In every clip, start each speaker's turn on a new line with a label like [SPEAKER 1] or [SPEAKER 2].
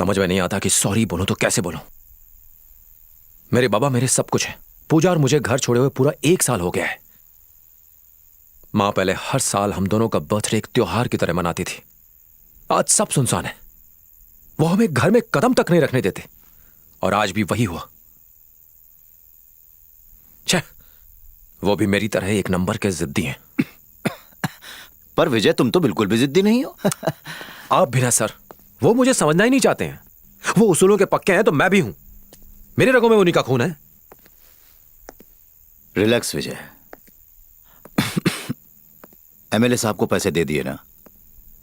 [SPEAKER 1] समझ में नहीं आता कि सॉरी बोलूं तो कैसे बोलूं। मेरे बाबा मेरे सब कुछ है। पूजा और मुझे घर छोड़े हुए पूरा 1 साल हो गया है। मां पहले हर साल हम दोनों का बर्थडे एक त्योहार की तरह मनाती थी। आज सब सुनसान है। वो हमें घर में कदम तक नहीं रखने देते और आज भी वही हुआ। छे, वो भी मेरी तरह एक नंबर के जिद्दी हैं।
[SPEAKER 2] पर विजय, तुम तो बिल्कुल भी जिद्दी नहीं हो।
[SPEAKER 1] आप भी ना सर, वो मुझे समझना ही नहीं चाहते हैं। वो उसूलों के पक्के हैं तो मैं भी हूं। मेरे रगों में उन्हीं का खून है।
[SPEAKER 2] रिलैक्स विजय। एमएलए साहब को पैसे दे दिए ना,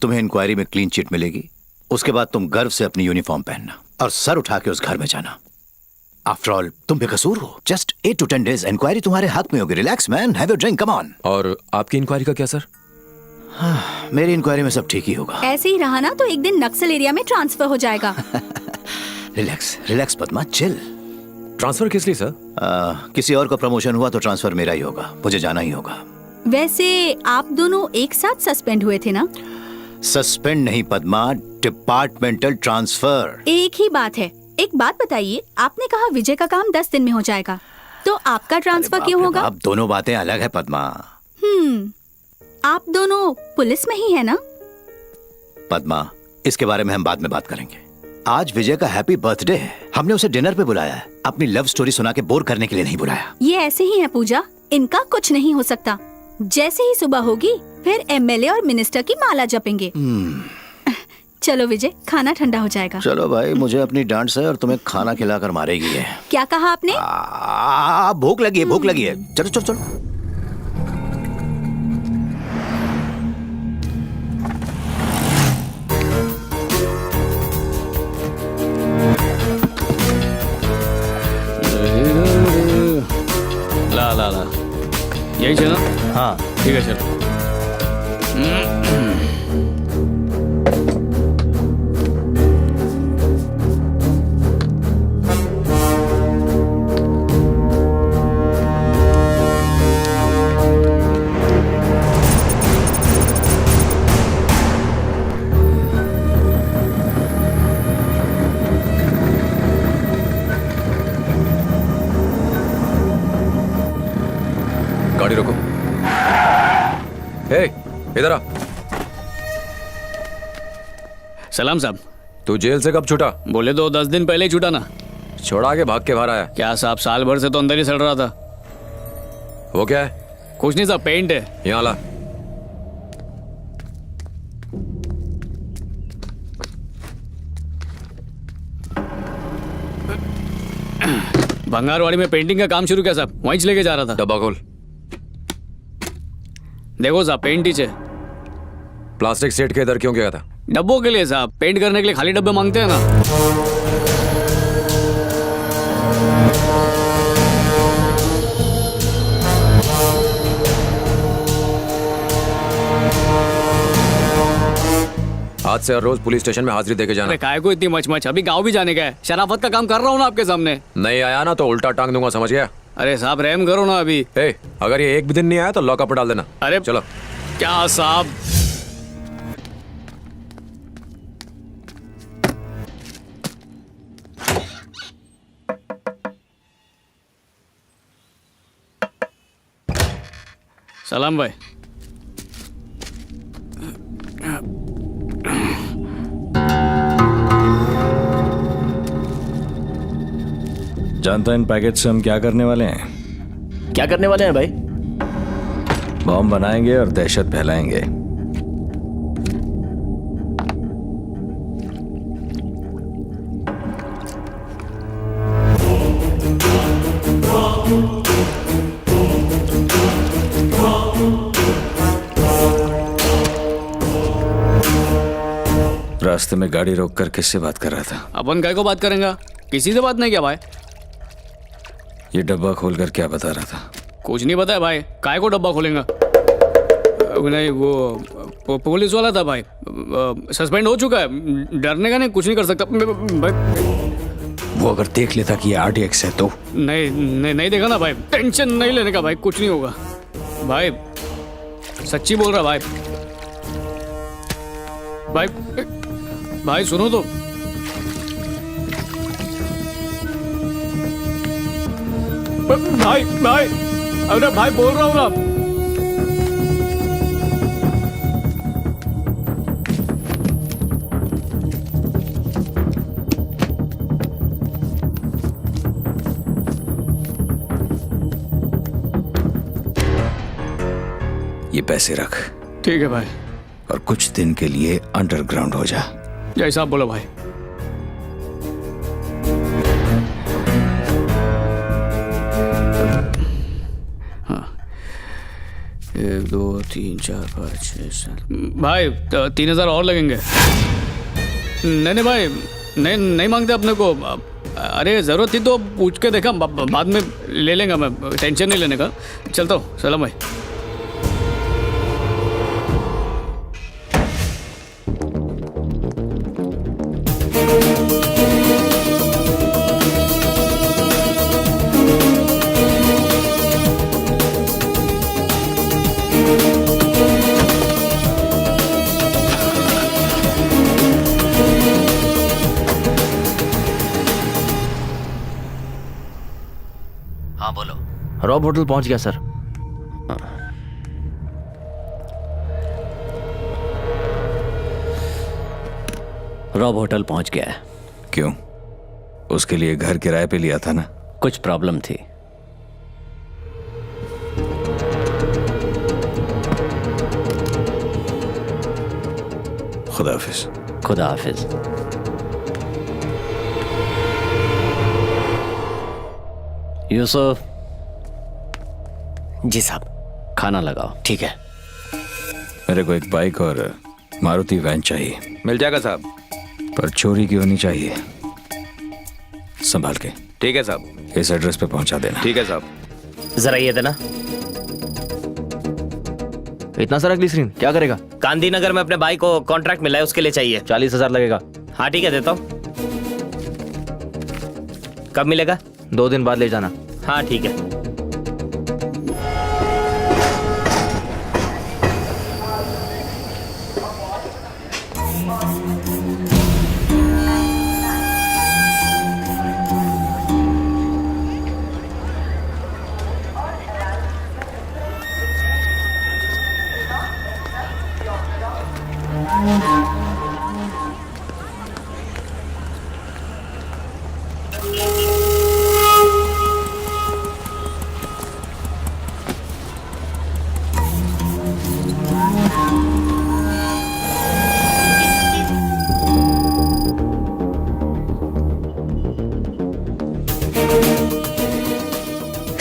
[SPEAKER 2] तुम्हें इंक्वायरी में क्लीन चिट मिलेगी। उसके बाद तुम गर्व से अपनी यूनिफॉर्म पहनना और सर उठा के उस घर में जाना। आफ्टर ऑल तुम बेकसूर हो। जस्ट 8 to 10 days इंक्वायरी तुम्हारे हक में होगी। Relax man, have your drink, come on.
[SPEAKER 1] और आपकी इंक्वायरी का क्या सर?
[SPEAKER 2] मेरी इंक्वायरी में सब ठीक ही होगा।
[SPEAKER 3] ऐसे ही रहा ना तो एक दिन नक्सल एरिया में ट्रांसफर हो जाएगा।
[SPEAKER 2] Relax relax Padma, chill.
[SPEAKER 1] Transfer किस लिए सर?
[SPEAKER 2] किसी और का प्रमोशन हुआ तो ट्रांसफर मेरा ही होगा। मुझे जाना ही होगा।
[SPEAKER 3] वैसे आप दोनों एक साथ सस्पेंड हुए थे ना?
[SPEAKER 2] सस्पेंड नहीं पद्मा, डिपार्टमेंटल ट्रांसफर।
[SPEAKER 3] एक ही बात है। एक बात बताइए, आपने कहा विजय का काम 10 दिन में हो जाएगा, तो आपका ट्रांसफर क्यों होगा?
[SPEAKER 2] आप दोनों बातें अलग है पद्मा।
[SPEAKER 3] आप दोनों पुलिस में ही है ना?
[SPEAKER 2] पद्मा, इसके बारे में हम बाद में बात करेंगे। आज विजय का हैप्पी बर्थडे है। हमने उसे डिनर पे बुलाया है। अपनी लव स्टोरी सुना के बोर करने के लिए नहीं बुलाया।
[SPEAKER 3] ये ऐसे ही है पूजा, इनका कुछ नहीं हो सकता। जैसे ही सुबह होगी फिर एमएलए और मिनिस्टर की माला जपेंगे। चलो विजय, खाना ठंडा हो जाएगा।
[SPEAKER 2] चलो भाई, मुझे अपनी डांट से और तुम्हें खाना खिलाकर मारेगी है।
[SPEAKER 3] क्या कहा आपने?
[SPEAKER 2] भूख लगी है, भूख लगी है। चलो चलो चलो।
[SPEAKER 4] ला ला ला, यही चलो।
[SPEAKER 2] हाँ
[SPEAKER 4] ठीक है, चलो।
[SPEAKER 1] गाड़ी रोको। हे, इधर आ।
[SPEAKER 4] सलाम साहब।
[SPEAKER 1] तू जेल से कब छूटा?
[SPEAKER 4] बोले तो 10 दिन पहले ही छूटा ना।
[SPEAKER 1] छोड़ा के भाग के बाहर आया?
[SPEAKER 4] क्या साहब, साल भर से तो अंदर ही सड़ रहा था।
[SPEAKER 1] वो क्या है?
[SPEAKER 4] कुछ नहीं साहब, पेंट है।
[SPEAKER 1] यहाँ ला।
[SPEAKER 4] भंगारवाड़ी में पेंटिंग का काम शुरू किया साहब, वहीं लेके जा रहा था।
[SPEAKER 1] डब्बा खोल।
[SPEAKER 4] देखो साहब, पेंट ही है।
[SPEAKER 1] प्लास्टिक सेट के इधर क्यों गया था?
[SPEAKER 4] डब्बों के लिए साहब, पेंट करने के लिए खाली डब्बे मांगते हैं ना।
[SPEAKER 1] आज से हर रोज पुलिस स्टेशन में हाजिरी देके जाना।
[SPEAKER 4] अरे काय को इतनी मच, अभी गाँव भी जाने का है। शराफत का काम कर रहा हूँ ना आपके सामने।
[SPEAKER 1] नहीं आया ना तो उल्टा टांग दूंगा, समझ गया?
[SPEAKER 4] अरे साहब रहम करो ना अभी।
[SPEAKER 1] अगर ये एक भी दिन नहीं आया तो लॉकअप डाल देना।
[SPEAKER 4] अरे
[SPEAKER 1] चलो।
[SPEAKER 4] क्या साहब, सलाम भाई।
[SPEAKER 5] जानता है इन पैकेट से हम क्या करने वाले हैं?
[SPEAKER 6] क्या करने वाले हैं भाई?
[SPEAKER 5] बॉम्ब बनाएंगे और दहशत फैलाएंगे। रास्ते में गाड़ी रोककर किससे बात कर रहा था?
[SPEAKER 4] अपन काय को बात करेंगे, किसी से बात नहीं किया भाई।
[SPEAKER 5] ये डब्बा खोलकर क्या बता रहा था?
[SPEAKER 4] कुछ नहीं बताया भाई, काय को डब्बा खोलेंगा? नहीं, वो पुलिस वाला था भाई। सस्पेंड हो चुका है, डरने का नहीं, कुछ नहीं कर सकता भाई।
[SPEAKER 5] वो अगर देख लेता कि ये RDX है तो?
[SPEAKER 4] नहीं देखा ना भाई, टेंशन नहीं लेने का भाई, कुछ नहीं होगा भाई, सच्ची बोल रहा भाई। भाई सुनो तो भाई भाई, अरे भाई बोल रहा हूँ ना।
[SPEAKER 5] ये पैसे रख
[SPEAKER 4] ठीक है भाई,
[SPEAKER 5] और कुछ दिन के लिए अंडरग्राउंड हो जा।
[SPEAKER 4] जैसा आप बोलो भाई। हाँ, 1 2 3 4 5 6 7 भाई 3,000 और लगेंगे। नहीं नहीं भाई, नहीं नहीं मांगते अपने को। अरे जरूरत थी तो पूछ के देखा, बाद में ले लेंगे, मैं टेंशन नहीं लेने का। चलता हूँ, सलाम भाई।
[SPEAKER 2] हाँ बोलो।
[SPEAKER 6] रॉब होटल पहुंच गया सर।
[SPEAKER 7] रॉब होटल पहुंच गया है।
[SPEAKER 5] क्यों? उसके लिए घर किराए पे लिया था ना।
[SPEAKER 7] कुछ प्रॉब्लम थी।
[SPEAKER 5] खुदा हाफिज।
[SPEAKER 7] खुदा हाफिज। यूसुफ,
[SPEAKER 6] जी साहब।
[SPEAKER 7] खाना लगाओ।
[SPEAKER 6] ठीक है।
[SPEAKER 5] मेरे को एक बाइक और मारुति वैन चाहिए।
[SPEAKER 1] मिल जाएगा साहब।
[SPEAKER 5] पर चोरी की होनी चाहिए, संभाल के।
[SPEAKER 1] ठीक है साहब।
[SPEAKER 5] इस एड्रेस पे पहुंचा देना।
[SPEAKER 1] ठीक है साहब।
[SPEAKER 6] जरा ये देना। इतना सारा ग्लिसरीन क्या करेगा? गांधीनगर में अपने भाई को कॉन्ट्रैक्ट मिला है, उसके लिए चाहिए। 40,000 लगेगा। हाँ ठीक है, देता हूँ। कब मिलेगा? 2 दिन बाद ले जाना। हाँ ठीक है।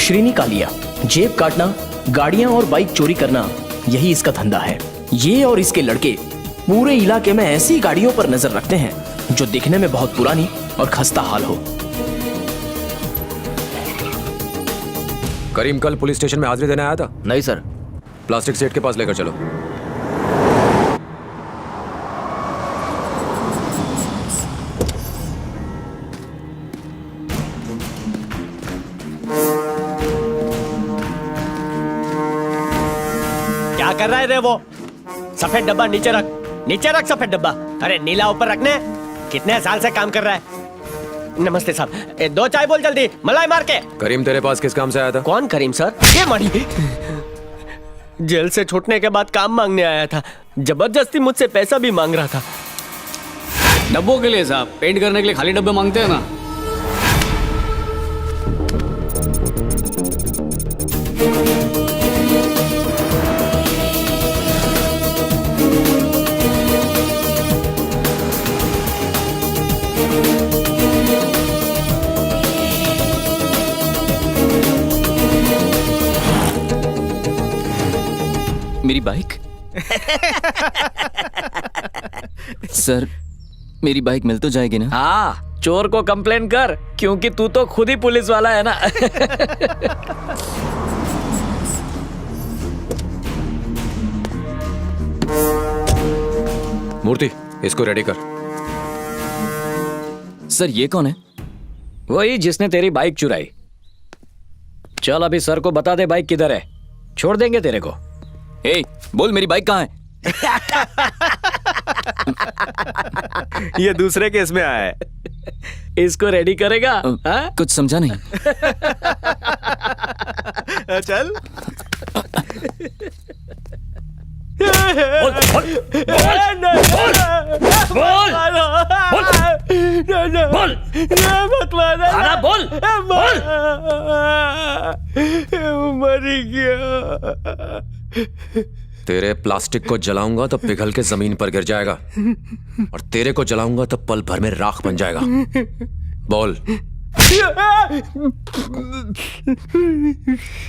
[SPEAKER 8] श्रीनी कालिया, जेब काटना, गाड़ियां और बाइक चोरी करना, यही इसका धंधा है। ये और इसके लड़के पूरे इलाके में ऐसी गाड़ियों पर नजर रखते हैं जो दिखने में बहुत पुरानी और खस्ता हाल हो।
[SPEAKER 1] करीम कल पुलिस स्टेशन में हाजिरी देने आया था?
[SPEAKER 8] नहीं सर।
[SPEAKER 1] प्लास्टिक सेट के पास लेकर चलो।
[SPEAKER 6] क्या कर रहा है रे वो? सफेद डब्बा नीचे रख, नीचे रख सफेद डब्बा। अरे नीला ऊपर रखने। कितने साल से काम कर रहा है? नमस्ते साहब, 2 चाय बोल जल्दी, मलाई मार के।
[SPEAKER 1] करीम तेरे पास किस काम से आया था?
[SPEAKER 6] कौन करीम सर? ये मानी। जेल से छूटने के बाद काम मांगने आया था। जबरदस्ती मुझसे पैसा भी मांग रहा था।
[SPEAKER 4] डब्बों के लिए साहब, पेंट करने के लिए खाली डब्बे मांगते हैं ना।
[SPEAKER 9] मेरी बाइक? सर, मेरी बाइक मिल तो जाएगी ना?
[SPEAKER 8] हाँ, चोर को कंप्लेन कर, क्योंकि तू तो खुद ही पुलिस वाला है ना।
[SPEAKER 1] मूर्ति, इसको रेडी कर।
[SPEAKER 9] सर, ये कौन है?
[SPEAKER 8] वही जिसने तेरी बाइक चुराई। चल अभी सर को बता दे बाइक किधर है, छोड़ देंगे तेरे को।
[SPEAKER 9] ए, बोल मेरी बाइक कहाँ है?
[SPEAKER 6] ये दूसरे केस में आया है।
[SPEAKER 4] इसको रेडी करेगा? हाँ?
[SPEAKER 9] कुछ समझा नहीं।
[SPEAKER 6] चल। मरी गया।
[SPEAKER 1] तेरे प्लास्टिक को जलाऊंगा तो पिघल के जमीन पर गिर जाएगा, और तेरे को जलाऊंगा तो पल भर में राख बन जाएगा। बोल।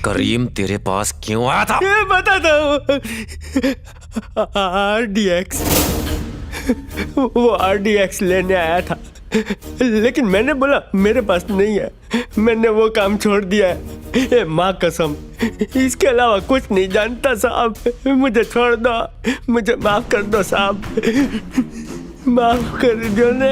[SPEAKER 1] करीम तेरे पास क्यों आया था?
[SPEAKER 6] बताता हूँ। RDX, वो RDX लेने आया था, लेकिन मैंने बोला मेरे पास नहीं है, मैंने वो काम छोड़ दिया है। ये माँ कसम, इसके अलावा कुछ नहीं जानता साहब। मुझे छोड़ दो, मुझे माफ कर दो साहब, माफ कर दो ना।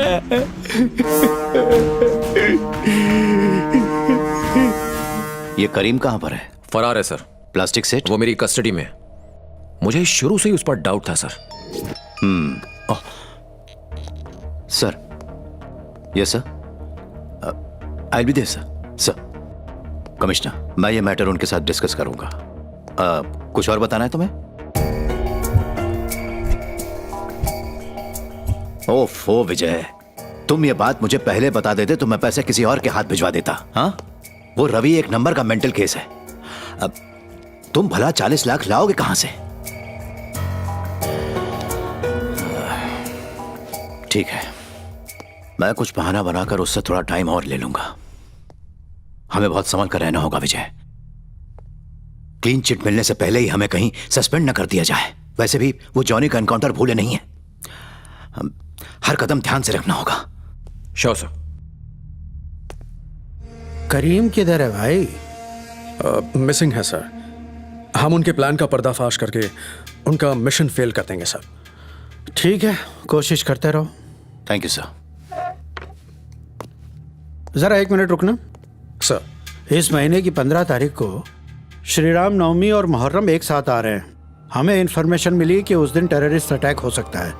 [SPEAKER 2] ये करीम कहाँ पर है?
[SPEAKER 1] फरार है सर।
[SPEAKER 2] Plastic set?
[SPEAKER 1] वो मेरी कस्टडी में है। मुझे शुरू से ही उस पर डाउट था sir.
[SPEAKER 2] Sir, yes sir, I will be there sir. Sir, commissioner, मैं ये मैटर उनके साथ डिस्कस करूंगा। कुछ और बताना है तुम्हें? ओफो विजय, तुम ये बात मुझे पहले बता देते तो मैं पैसे किसी और के हाथ भिजवा देता। हाँ, वो रवि एक नंबर का मेंटल केस है। अब तुम भला 40 लाख लाओगे कहां से? ठीक है, मैं कुछ बहाना बनाकर उससे थोड़ा टाइम और ले लूंगा। हमें बहुत संभल कर रहना होगा विजय। क्लीन चिट मिलने से पहले ही हमें कहीं सस्पेंड न कर दिया जाए। वैसे भी वो जॉनी का एनकाउंटर भूले नहीं है। हर कदम ध्यान से रखना होगा।
[SPEAKER 1] Sure sir.
[SPEAKER 10] करीम किधर है भाई?
[SPEAKER 11] मिसिंग है सर। हम उनके प्लान का पर्दाफाश करके उनका मिशन फेल कर देंगे सर।
[SPEAKER 10] ठीक है, कोशिश करते रहो।
[SPEAKER 2] Thank you sir.
[SPEAKER 10] जरा 1 मिनट रुकना
[SPEAKER 11] सर।
[SPEAKER 10] इस महीने की 15 तारीख को श्री राम नवमी और मुहर्रम एक साथ आ रहे हैं। हमें इन्फॉर्मेशन मिली कि उस दिन टेररिस्ट अटैक हो सकता है,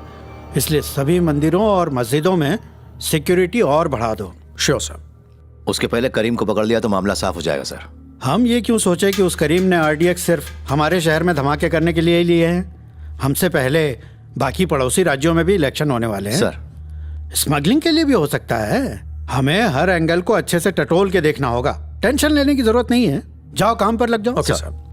[SPEAKER 10] इसलिए सभी मंदिरों और मस्जिदों में सिक्योरिटी और बढ़ा दो।
[SPEAKER 11] Sure sir.
[SPEAKER 2] उसके पहले करीम को पकड़ लिया तो मामला साफ हो जाएगा सर।
[SPEAKER 10] हम ये क्यों सोचे कि उस करीम ने RDX सिर्फ हमारे शहर में धमाके करने के लिए ही लिए हैं? हमसे पहले बाकी पड़ोसी राज्यों में भी इलेक्शन होने वाले हैं
[SPEAKER 2] सर।
[SPEAKER 10] स्मगलिंग के लिए भी हो सकता है। हमें हर एंगल को अच्छे से टटोल के देखना होगा। टेंशन लेने की जरूरत नहीं है, जाओ काम पर लग जाओ।
[SPEAKER 11] Okay sir.